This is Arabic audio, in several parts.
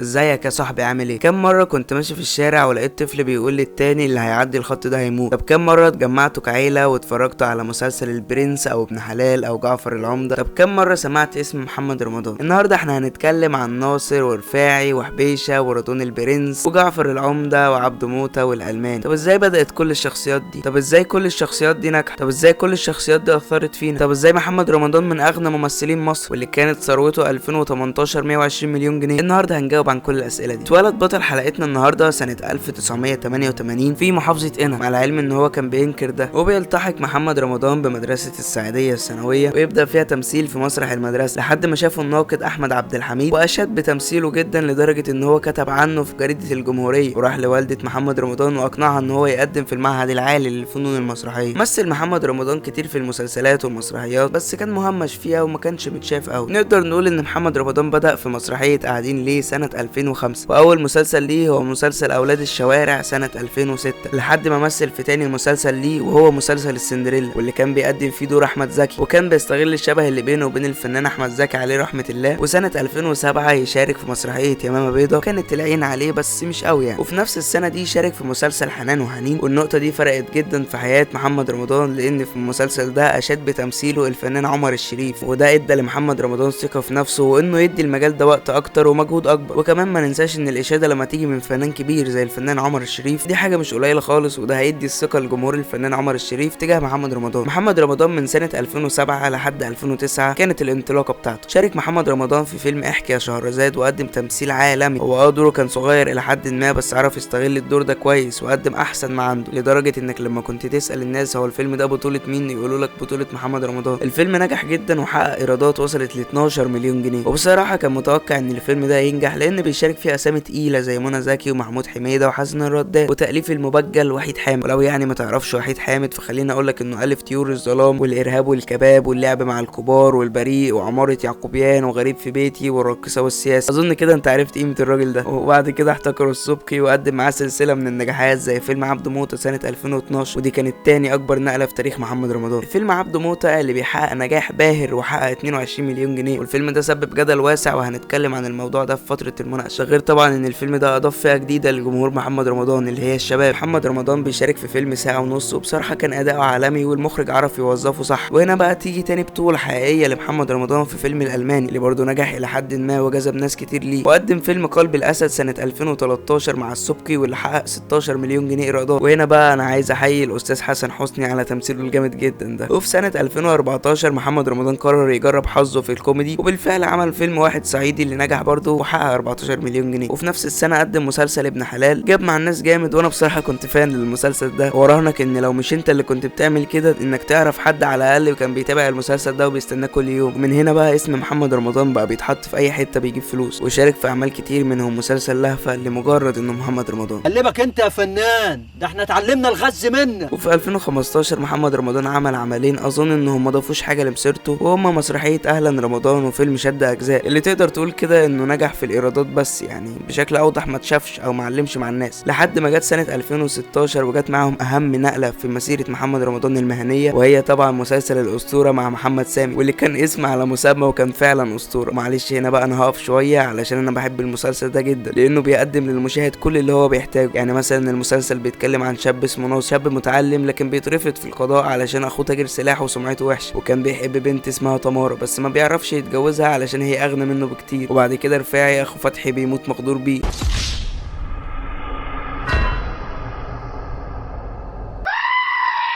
ازيك يا صاحبي؟ عامل ايه؟ كم مره كنت ماشي في الشارع ولقيت طفل بيقول للتاني اللي هيعدي الخط ده هيموت؟ طب كم مره اتجمعتوا كعيله واتفرجتوا على مسلسل البرنس او ابن حلال او جعفر العمده؟ طب كم مره سمعت اسم محمد رمضان؟ النهارده احنا هنتكلم عن ناصر ورفاعي وحبيشه ورضوان البرنس وجعفر العمده وعبده موته والالماني. طب ازاي بدات كل الشخصيات دي؟ طب ازاي كل الشخصيات دي نجحت؟ طب ازاي كل الشخصيات دي اثرت فينا؟ طب ازاي محمد رمضان من اغنى ممثلين مصر واللي كانت ثروته 2018 120 مليون جنيه؟ النهارده هنجاوب عن كل الاسئله دي. اتولد بطل حلقتنا النهارده سنه 1988 في محافظه قنا، مع العلم ان هو كان بينكر ده، وبيلتحق محمد رمضان بمدرسه السعيديه الثانويه ويبدا فيها تمثيل في مسرح المدرسه لحد ما شافه الناقد احمد عبد الحميد واشاد بتمثيله جدا لدرجه ان هو كتب عنه في جريده الجمهوريه، وراح لوالده محمد رمضان واقنعها ان هو يقدم في المعهد العالي للفنون المسرحيه. مثل محمد رمضان كتير في المسلسلات والمسرحيات بس كان مهمش فيها وما كانش متشاف قوي. نقدر نقول ان محمد رمضان بدا في مسرحيه قاعدين ليه سنه 2005، واول مسلسل ليه هو مسلسل اولاد الشوارع سنه 2006، لحد ما مثل في تاني مسلسل ليه وهو مسلسل السندريلا، واللي كان بيقدم فيه دور احمد زكي، وكان بيستغل الشبه اللي بينه وبين الفنان احمد زكي عليه رحمه الله. وسنه 2007 يشارك في مسرحيه يمامه بيضه، كانت العين عليه بس مش قوي يعني. وفي نفس السنه دي شارك في مسلسل حنان وحنين، والنقطه دي فرقت جدا في حياه محمد رمضان لان في المسلسل ده اشاد بتمثيله الفنان عمر الشريف، وده ادى لمحمد رمضان ثقه في نفسه وانه يدي المجال ده وقت اكتر ومجهود اكبر. وكمان ما ننساش ان الاشاده لما تيجي من فنان كبير زي الفنان عمر الشريف دي حاجه مش قليله خالص، وده هيدي الثقه لجمهور الفنان عمر الشريف تجاه محمد رمضان. محمد رمضان من سنه 2007 لحد 2009 كانت الانطلاقه بتاعته. شارك محمد رمضان في فيلم احكي يا شهرزاد وقدم تمثيل عالمي. هو دوره كان صغير الى حد ما بس عرف يستغل الدور ده كويس وقدم احسن ما عنده، لدرجه انك لما كنت تسال الناس هو الفيلم ده بطوله مين يقولوا لك بطوله محمد رمضان. الفيلم نجح جدا وحقق ايرادات وصلت ل 12 مليون جنيه، وبصراحه كان متوقع ان الفيلم ده ينجح لان بيشارك فيه اسامي تقيله زي منى زكي ومحمود حميده وحسن الرداد، وتاليف المبجل وحيد حامد. ولو يعني ما تعرفش وحيد حامد فخليني اقول لك انه الف طيور الظلام والارهاب والكباب واللعب مع الكبار والبريء وعماره يعقوبيان وغريب في بيتي والراقصه والسياسه. اظن كده انت عرفت قيمه الراجل ده. وبعد كده احتكر السبكي وقدم معاه سلسله من النجاحات زي فيلم عبده موته سنه 2012، ودي كانت تاني اكبر نقله في تاريخ محمد رمضان. فيلم عبده موته اللي بيحقق نجاح باهر وحقق 22 مليون جنيه، والفيلم ده سبب جدل واسع وهنتكلم عن الموضوع ده في فتره المناقشه. غير طبعا ان الفيلم ده اضاف فئه جديده لجمهور محمد رمضان اللي هي الشباب. محمد رمضان بيشارك في فيلم ساعه ونص وبصراحه كان اداؤه عالمي والمخرج عرف يوظفه صح. وهنا بقى تيجي تاني بطوله حقيقيه لمحمد رمضان في فيلم الالماني اللي برضه نجح الى حد ما وجذب ناس كتير ليه، وقدم فيلم قلب الاسد سنه 2013 مع السبكي واللي حقق 16 مليون جنيه ايرادات. وهنا بقى انا عايز احيي الاستاذ حسن حسني على تمثيله الجامد جدا ده. وفي سنه 2014 محمد رمضان قرر يجرب حظه في الكوميدي، وبالفعل عمل فيلم واحد صعيدي اللي نجح برضه وحقق 14 مليون جنيه. وفي نفس السنه قدم مسلسل ابن حلال جاب مع الناس جامد، وانا بصراحه كنت فان للمسلسل ده، وراهنك ان لو مش انت اللي كنت بتعمل كده انك تعرف حد على الاقل وكان بيتابع المسلسل ده وبيستناه كل يوم. ومن هنا بقى اسم محمد رمضان بقى بيتحط في اي حته بيجيب فلوس، وشارك في اعمال كتير منهم مسلسل لهفه لمجرد انه محمد رمضان. قلبك انت يا فنان، ده احنا اتعلمنا الغز منك. وفي 2015 محمد رمضان عمل عملين اظن انهم ما ضافوش حاجه لمسيرته، وهما مسرحيه اهلا رمضان وفيلم شد اجزاء، اللي تقدر تقول كده انه نجح في الايرادات بس يعني بشكل اوضح ما اتشافش او ما علمش مع الناس، لحد ما جت سنه 2016 وجت معاهم اهم نقله في مسيره محمد رمضان المهنيه، وهي طبعا مسلسل الاسطوره مع محمد سامي، واللي كان اسم على مسمى وكان فعلا اسطوره. معلش هنا بقى انا هقف شويه علشان انا بحب المسلسل ده جدا لانه بيقدم للمشاهد كل اللي هو بيحتاجه. يعني مثلا المسلسل بيتكلم عن شاب اسمه ناصر، شاب متعلم لكن بيترفض في القضاء علشان اخوه تاجر سلاح وسمعته وحشه، وكان بيحب بنت اسمها تمارا بس ما بيعرفش يتجوزها علشان هي اغنى منه بكتير. وبعد كده رفاعي اخو فتحي بيموت مقدور بيه.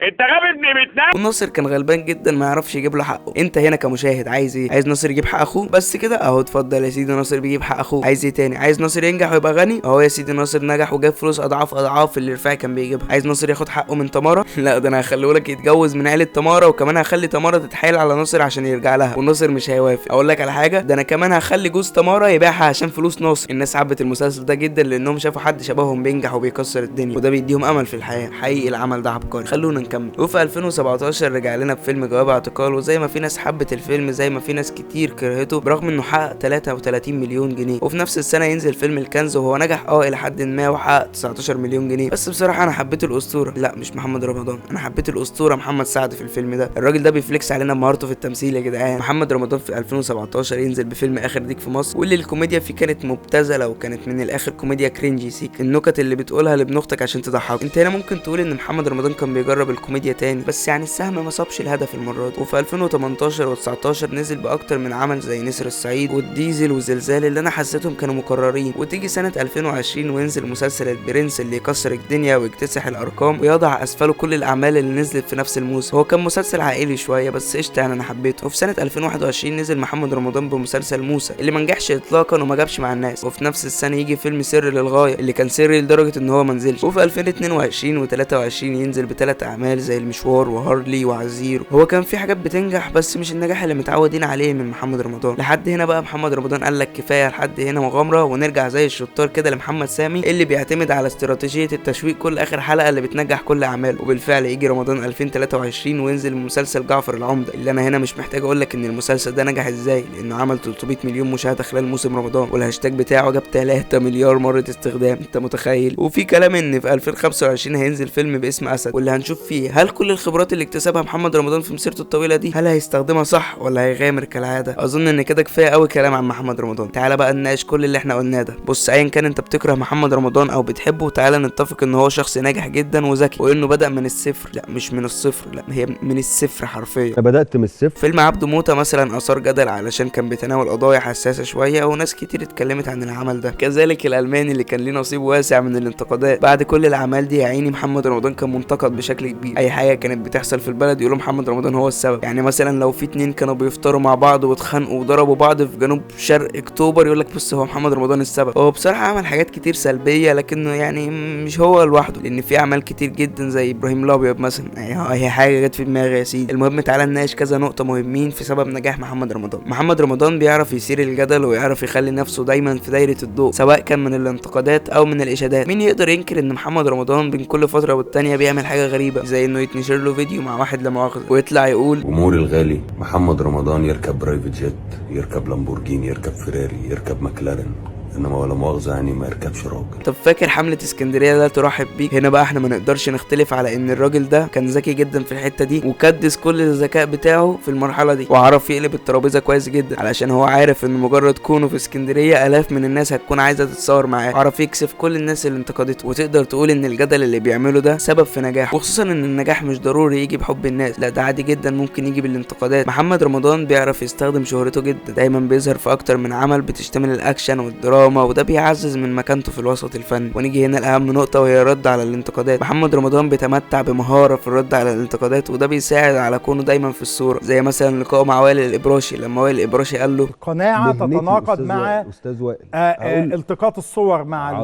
انت غبي ابن بتنام. وناصر كان غلبان جدا ما يعرفش يجيب له حقه. انت هنا كمشاهد عايز ايه؟ عايز ناصر يجيب حق اخوه بس كده؟ اهو اتفضل يا سيدي ناصر بيجيب حق اخوه. عايز ايه تاني؟ عايز ناصر ينجح ويبقى غني؟ اهو يا سيدي ناصر نجح وجاب فلوس اضعاف اضعاف اللي رفاعي كان بيجيبها. عايز ناصر ياخد حقه من تمارا؟ لا ده انا هخليه لك يتجوز من عيله تمارا، وكمان هخلي تمارا تتحايل على ناصر عشان يرجع لها وناصر مش هيوافق. اقول لك على حاجه، ده انا كمان هخلي جوز تمارا يبيعها عشان فلوس ناصر. الناس حبت المسلسل ده جدا لانهم شافوا حد شبههم بينجح وبيكسر الدنيا، وده بيديهم امل في الحياه. حقيقي العمل ده عبقري. خلونا نكمل. وفي 2017 2017 رجع لنا بفيلم جواب اعتقال، وزي ما في ناس حبت الفيلم زي ما في ناس كتير كرهته، برغم انه حقق 33 مليون جنيه. وفي نفس السنه ينزل فيلم الكنز وهو نجح الى حد ما وحقق 19 مليون جنيه. بس بصراحه انا حبيت الاسطوره، لا مش محمد رمضان، انا حبيت الاسطوره محمد سعد في الفيلم ده. الراجل ده بيفليكس علينا مهارته في التمثيل يا جدعان. محمد رمضان في 2017 ينزل بفيلم اخر ديك في مصر، واللي الكوميديا فيه كانت مبتذله وكانت من الاخر كوميديا كرينجي سيك، النكت اللي بتقولها لابن اختك عشان تضحك. انت هنا ممكن تقول ان محمد رمضان كان بيجرب الكوميديا تاني، بس يعني السهم ما صابش الهدف المره دي. وفي 2018 و19 نزل باكتر من عمل زي نسر الصعيد والديزل وزلزال اللي انا حسيتهم كانوا مكررين. وتيجي سنه 2020 وينزل مسلسل البرنس اللي يكسر الدنيا ويكتسح الارقام ويضع اسفله كل الاعمال اللي نزلت في نفس الموسم. هو كان مسلسل عائلي شويه بس قشطه يعني انا حبيته. وفي سنه 2021 نزل محمد رمضان بمسلسل موسى اللي ما نجحش اطلاقا وما جابش مع الناس. وفي نفس السنه يجي فيلم سر للغايه اللي كان سري لدرجه ان هو ما نزلش. وفي 2022 و23 ينزل بثلاث اعمال زي المشوار وهارلي وعزير. هو كان في حاجات بتنجح بس مش النجاح اللي متعودين عليه من محمد رمضان. لحد هنا بقى محمد رمضان قال لك كفايه لحد هنا مغامره، ونرجع زي الشطار كده لمحمد سامي اللي بيعتمد على استراتيجيه التشويق كل اخر حلقه اللي بتنجح كل اعماله. وبالفعل يجي رمضان 2023 وينزل مسلسل جعفر العمده، اللي انا هنا مش محتاج اقول لك ان المسلسل ده نجح ازاي، لانه عمل 300 مليون مشاهده خلال موسم رمضان، والهاشتاج بتاعه جاب 3 مليار مره استخدام، انت متخيل؟ وفي كلام ان في 2025 هينزل فيلم باسم اسد، واللي هنشوف فيه هل كل الخبرات اللي اكتسبها محمد رمضان في مسيرته الطويله دي هل هيستخدمها صح ولا هيغامر كالعاده. اظن ان كده كفايه قوي كلام عن محمد رمضان. تعالى بقى نناقش كل اللي احنا قلناه ده. بص، ايا كان انت بتكره محمد رمضان او بتحبه، تعالى نتفق ان هو شخص ناجح جدا وذكي، وانه بدأ من الصفر، لا مش من الصفر، لا هي من الصفر حرفيا. انا بدأت من الصفر. فيلم عبده موتة مثلا اثار جدل علشان كان بيتناول قضايا حساسه شويه وناس كتير اتكلمت عن العمل ده. كذلك الالماني اللي كان ليه نصيب واسع من الانتقادات. بعد كل الاعمال دي يا عيني محمد رمضان كان منتقد بشكل كبير. اي حاجه كانت بتحصل في البلد يقولوا محمد رمضان هو السبب. يعني مثلا لو في اتنين كانوا بيفطروا مع بعض واتخانقوا وضربوا بعض في جنوب شرق اكتوبر يقول لك بص هو محمد رمضان السبب. هو بصراحه عمل حاجات كتير سلبيه لكنه يعني مش هو لوحده، لان في اعمال كتير جدا زي ابراهيم الابيض مثلا، هي حاجه جت في دماغي يا سيدي. المهم تعالى نناقش كذا نقطه مهمين في سبب نجاح محمد رمضان. محمد رمضان بيعرف يثير الجدل ويعرف يخلي نفسه دايما في دايره الضوء، سواء كان من الانتقادات او من الاشادات. مين يقدر ينكر ان محمد رمضان بين كل فتره والتانيه بيعمل حاجه غريبه، زي انه يتنشر له فيديو مع واحد لا مؤاخذه ويطلع يقول جمهوري الغالي محمد رمضان يركب برايفت جيت، يركب لامبورجيني، يركب فيراري، يركب ماكلارين، انما ولا مؤاخذه يعني ما يركبش راجل. طب فاكر حمله اسكندريه ده ترحب بيك؟ هنا بقى احنا ما نقدرش نختلف على ان الراجل ده كان ذكي جدا في الحته دي، وكدس كل الذكاء بتاعه في المرحله دي، وعرف يقلب الترابيزه كويس جدا، علشان هو عارف ان مجرد كونه في اسكندريه الاف من الناس هتكون عايزه تتصور معاه. عرف يكسف كل الناس اللي انتقدته، وتقدر تقول ان الجدل اللي بيعمله ده سبب في نجاحه. وخصوصا ان النجاح مش ضروري يجي بحب الناس، لا ده عادي جدا ممكن يجي بالانتقادات. محمد رمضان بيعرف يستخدم شهرته جدا، دايما بيظهر في اكتر من عمل بتشتمل الاكشن والدراما، وده بيعزز من مكانته في الوسط الفني. ونيجي هنا لاهم نقطه وهي الرد على الانتقادات. محمد رمضان بيتمتع بمهاره في الرد على الانتقادات، وده بيساعد على كونه دايما في الصوره، زي مثلا لقائه مع وائل الابراشي لما وائل الابراشي قال له القناعه تتناقض مع استاذ وائل التقاط الصور مع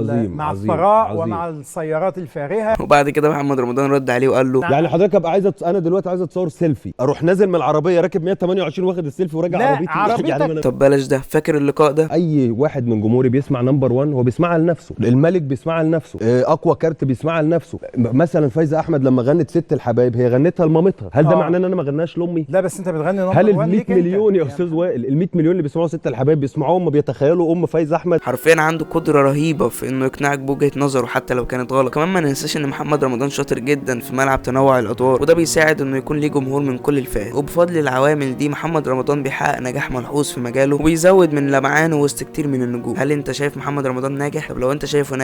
الثراء ومع السيارات الفارهه. وبعد كده محمد رمضان رد عليه وقال له يعني حضرتك ابقى انا دلوقتي عايز اتصور سيلفي، اروح نازل من العربيه راكب 128 واخد السيلفي وراجع عربيتي يعني. طب بلاش ده، فاكر اللقاء ده؟ اي واحد من جمهوري بيسمع نمبر 1 هو بيسمعها لنفسه، الملك بيسمعها لنفسه، اقوى كارت بيسمعها لنفسه. مثلا فايزه احمد لما غنت ست الحبايب هي غنتها لمامتها، هل ده معناه ان انا ما غناش لامي؟ لا بس انت بتغني نمبر 1. هل ال 100 مليون يا استاذ وائل، ال 100 مليون اللي بيسمعوا ست الحبايب بيسمعوهم ما بيتخيلوا ام فايزه احمد؟ حرفيا عنده قدره رهيبه في انه يقنعك بوجهه نظره حتى لو كانت غلط. كمان ما ننساش ان محمد رمضان شاطر جدا في ملعب تنوع الادوار، وده بيساعد انه يكون ليه جمهور من كل الفئات. وبفضل العوامل دي محمد رمضان بيحقق نجاح ملحوظ في مجاله وبيزود من لمعانه وسط كتير من النجوم. هل انت شايف محمد رمضان ناجح؟ طب لو انت شايفه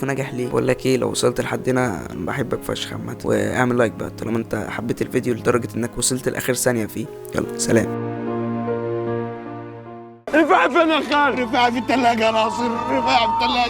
ناجح ليه؟ بقول لك ايه، لو وصلت لحد هنا انا بحبك فشخ عامه، واعمل لايك بقى طالما انت حبيت الفيديو لدرجه انك وصلت لاخر ثانيه فيه. يلا سلام. رفاعي فين يا خال؟ رفاعي في الثلاجه يا ناصر، رفاعي في الثلاجه.